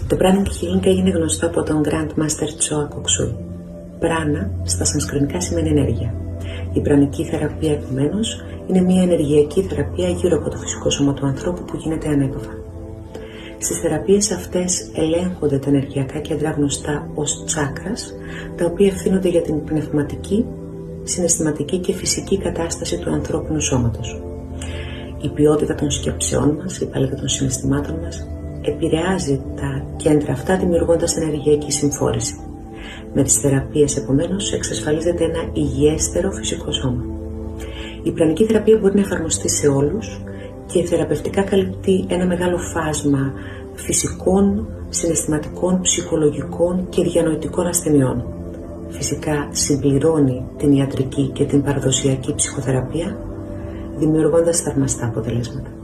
Το Pranic Healing έγινε γνωστό από τον Grand Master Choa Kok Sui. Πράνα στα σανσκριτικά σημαίνει ενέργεια. Η πρανική θεραπεία, επομένως, είναι μια ενεργειακή θεραπεία γύρω από το φυσικό σώμα του ανθρώπου που γίνεται ανέπαφα. Στις θεραπείες αυτές ελέγχονται τα ενεργειακά κέντρα γνωστά ως τσάκρας, τα οποία ευθύνονται για την πνευματική, συναισθηματική και φυσική κατάσταση του ανθρώπινου σώματος. Η ποιότητα των σκέψεών μας, η παλέτα των συναισθημάτων μας, επηρεάζει τα κέντρα αυτά δημιουργώντας ενεργειακή συμφόρηση. Με τις θεραπείες, επομένως, εξασφαλίζεται ένα υγιέστερο φυσικό σώμα. Η πρανική θεραπεία μπορεί να εφαρμοστεί σε όλους και θεραπευτικά καλύπτει ένα μεγάλο φάσμα φυσικών, συναισθηματικών, ψυχολογικών και διανοητικών ασθενειών. Φυσικά συμπληρώνει την ιατρική και την παραδοσιακή ψυχοθεραπεία, δημιουργώντας θαυμαστά αποτελέσματα.